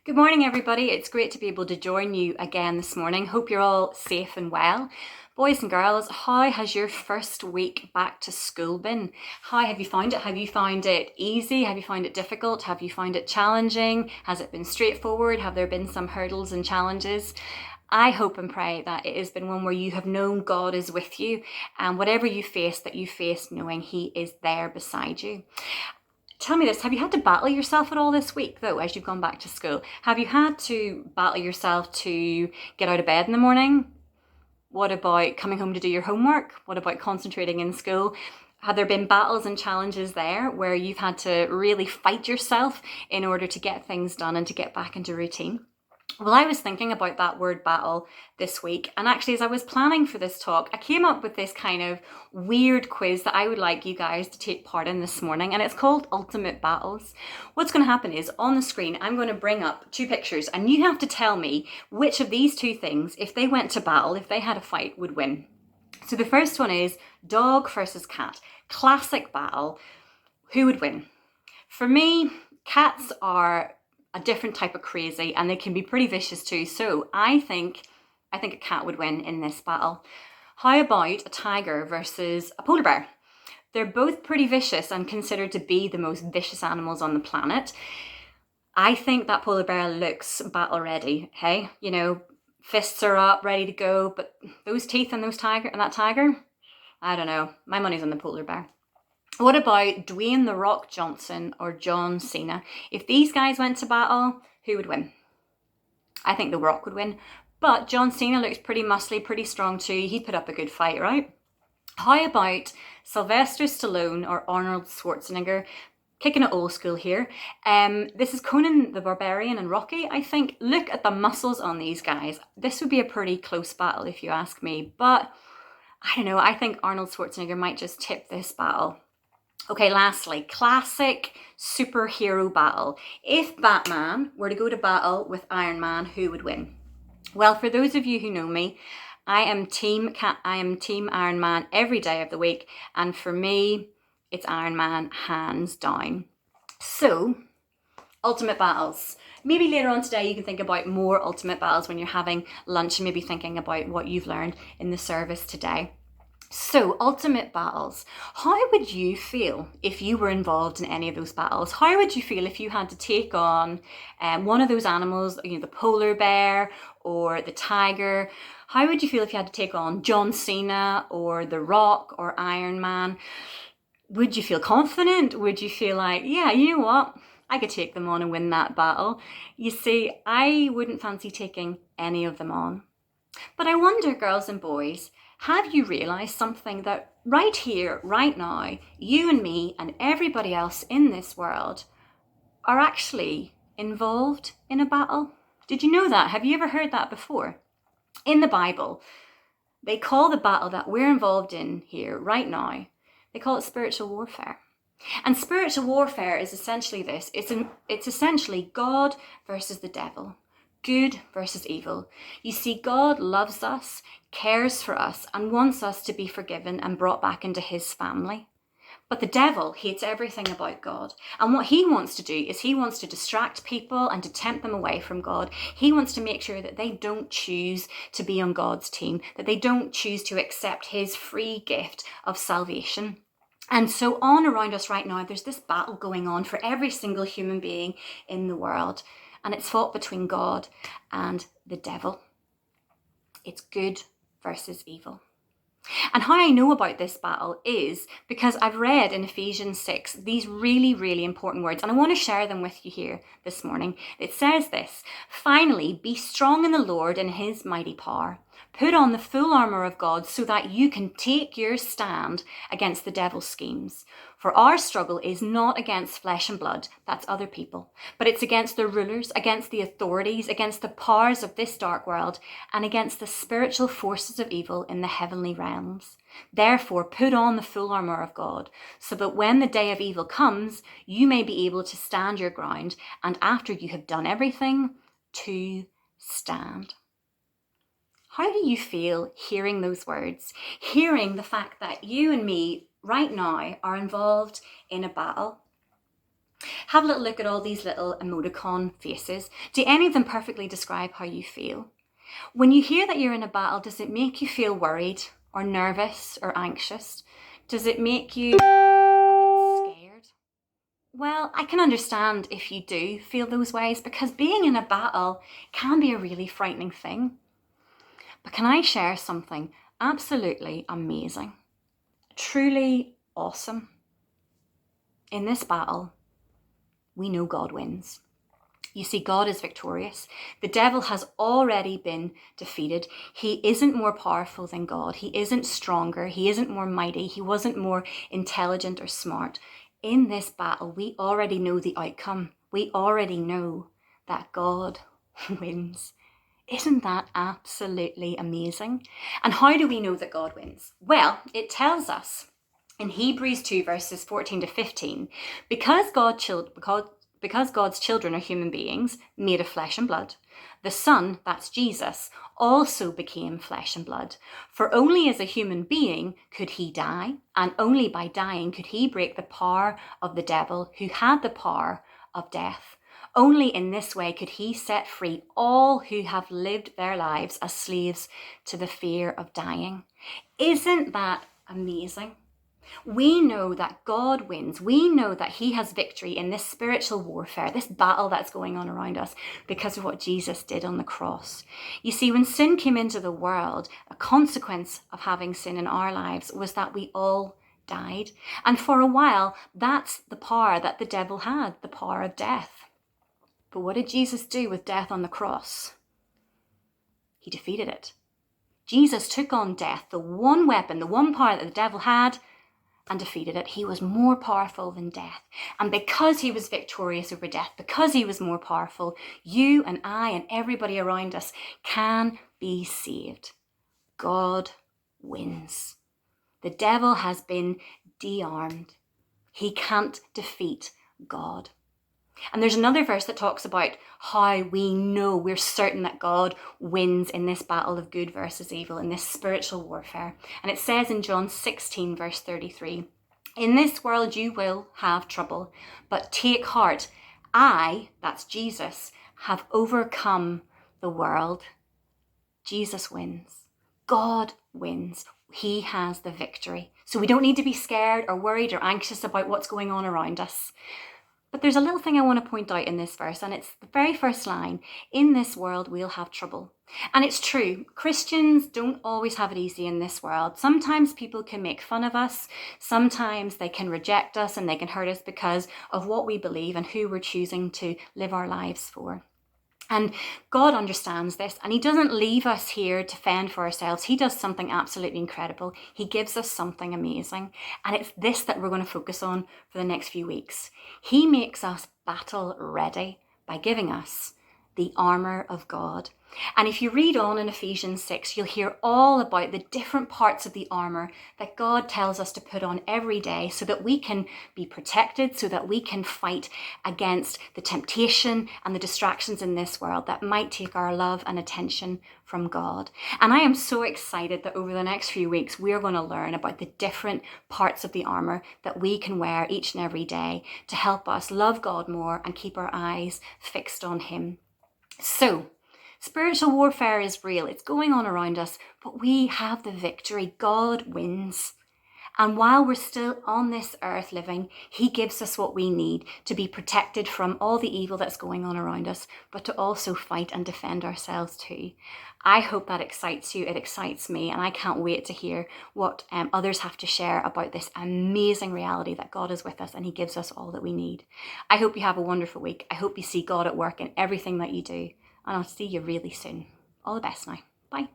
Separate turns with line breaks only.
Good morning, everybody. It's great to be able to join you again this morning. Hope you're all safe and well. Boys and girls, how has your first week back to school been? How have you found it? Have you found it easy? Have you found it difficult? Have you found it challenging? Has it been straightforward? Have there been some hurdles and challenges? I hope and pray that it has been one where you have known God is with you, and whatever you face, that you face knowing He is there beside you. Tell me this, have you had to battle yourself at all this week, though, as you've gone back to school? Have you had to battle yourself to get out of bed in the morning? What about coming home to do your homework? What about concentrating in school? Have there been battles and challenges there where you've had to really fight yourself in order to get things done and to get back into routine? Well, I was thinking about that word battle this week, and actually as I was planning for this talk, I came up with this kind of weird quiz that I would like you guys to take part in this morning, and it's called Ultimate Battles. What's going to happen is on the screen, I'm going to bring up two pictures, and you have to tell me which of these two things, if they went to battle, if they had a fight, would win. So the first one is dog versus cat. Classic battle. Who would win? For me, cats are a different type of crazy, and they can be pretty vicious too. So I think a cat would win in this battle. How about a tiger versus a polar bear? They're both pretty vicious and considered to be the most vicious animals on the planet. I think that polar bear looks battle ready. Hey, fists are up, ready to go. But those teeth and that tiger, I don't know. My money's on the polar bear. What about Dwayne "The Rock" Johnson or John Cena? If these guys went to battle, who would win? I think The Rock would win. But John Cena looks pretty muscly, pretty strong too. He'd put up a good fight, right? How about Sylvester Stallone or Arnold Schwarzenegger? Kicking it old school here. This is Conan the Barbarian and Rocky, I think. Look at the muscles on these guys. This would be a pretty close battle if you ask me. But I don't know. I think Arnold Schwarzenegger might just tip this battle. Okay, lastly, classic superhero battle. If Batman were to go to battle with Iron Man, who would win? Well, for those of you who know me, I am team Iron Man every day of the week, and for me, it's Iron Man hands down. So, ultimate battles. Maybe later on today you can think about more ultimate battles when you're having lunch and maybe thinking about what you've learned in the service today. So, ultimate battles. How would you feel if you were involved in any of those battles? How would you feel if you had to take on one of those animals, the polar bear or the tiger? How would you feel if you had to take on John Cena or The Rock or Iron Man? Would you feel confident? Would you feel like, yeah, you know what? I could take them on and win that battle. You see, I wouldn't fancy taking any of them on. But I wonder, girls and boys, have you realised something that right here, right now, you and me and everybody else in this world are actually involved in a battle? Did you know that? Have you ever heard that before? In the Bible, they call the battle that we're involved in here right now, they call it spiritual warfare. And spiritual warfare is essentially this. It's essentially God versus the devil. Good versus evil. You see, God loves us, cares for us, and wants us to be forgiven and brought back into His family. But the devil hates everything about God. And what he wants to do is he wants to distract people and to tempt them away from God. He wants to make sure that they don't choose to be on God's team, that they don't choose to accept His free gift of salvation. And so on around us right now, there's this battle going on for every single human being in the world. And it's fought between God and the devil. It's good versus evil. And how I know about this battle is because I've read in Ephesians 6 these really, really important words, and I want to share them with you here this morning. It says this: "Finally, be strong in the Lord and His mighty power. Put on the full armour of God so that you can take your stand against the devil's schemes. For our struggle is not against flesh and blood," that's other people, "but it's against the rulers, against the authorities, against the powers of this dark world, and against the spiritual forces of evil in the heavenly realms. Therefore, put on the full armour of God, so that when the day of evil comes, you may be able to stand your ground, and after you have done everything, to stand." How do you feel hearing those words? Hearing the fact that you and me right now are involved in a battle? Have a little look at all these little emoticon faces. Do any of them perfectly describe how you feel? When you hear that you're in a battle, does it make you feel worried or nervous or anxious? Does it make you a bit scared? Well, I can understand if you do feel those ways, because being in a battle can be a really frightening thing. But can I share something absolutely amazing, truly awesome? In this battle, we know God wins. You see, God is victorious. The devil has already been defeated. He isn't more powerful than God. He isn't stronger. He isn't more mighty. He wasn't more intelligent or smart. In this battle, we already know the outcome. We already know that God wins. Isn't that absolutely amazing? And how do we know that God wins? Well, it tells us in Hebrews 2 verses 14 to 15, because God's children are human beings made of flesh and blood, the Son, that's Jesus, also became flesh and blood. For only as a human being could he die, and only by dying could he break the power of the devil, who had the power of death. Only in this way could he set free all who have lived their lives as slaves to the fear of dying. Isn't that amazing? We know that God wins. We know that he has victory in this spiritual warfare, this battle that's going on around us, because of what Jesus did on the cross. You see, when sin came into the world, a consequence of having sin in our lives was that we all died. And for a while, that's the power that the devil had, the power of death. But what did Jesus do with death on the cross? He defeated it. Jesus took on death, the one weapon, the one power that the devil had, and defeated it. He was more powerful than death. And because he was victorious over death, because he was more powerful, you and I and everybody around us can be saved. God wins. The devil has been de-armed. He can't defeat God. And there's another verse that talks about how we know, we're certain that God wins in this battle of good versus evil, in this spiritual warfare. And it says in John 16, verse 33, "In this world you will have trouble, but take heart. I," that's Jesus, "have overcome the world." Jesus wins. God wins. He has the victory. So we don't need to be scared or worried or anxious about what's going on around us. But there's a little thing I want to point out in this verse, and it's the very first line. In this world, we'll have trouble. And it's true. Christians don't always have it easy in this world. Sometimes people can make fun of us. Sometimes they can reject us and they can hurt us because of what we believe and who we're choosing to live our lives for. And God understands this, and he doesn't leave us here to fend for ourselves. He does something absolutely incredible. He gives us something amazing. And it's this that we're going to focus on for the next few weeks. He makes us battle ready by giving us the armour of God. And if you read on in Ephesians 6, you'll hear all about the different parts of the armour that God tells us to put on every day so that we can be protected, so that we can fight against the temptation and the distractions in this world that might take our love and attention from God. And I am so excited that over the next few weeks, we're going to learn about the different parts of the armour that we can wear each and every day to help us love God more and keep our eyes fixed on him. So, spiritual warfare is real. It's going on around us, but we have the victory. God wins. And while we're still on this earth living, he gives us what we need to be protected from all the evil that's going on around us, but to also fight and defend ourselves too. I hope that excites you. It excites me. And I can't wait to hear what others have to share about this amazing reality that God is with us and he gives us all that we need. I hope you have a wonderful week. I hope you see God at work in everything that you do. And I'll see you really soon. All the best now. Bye.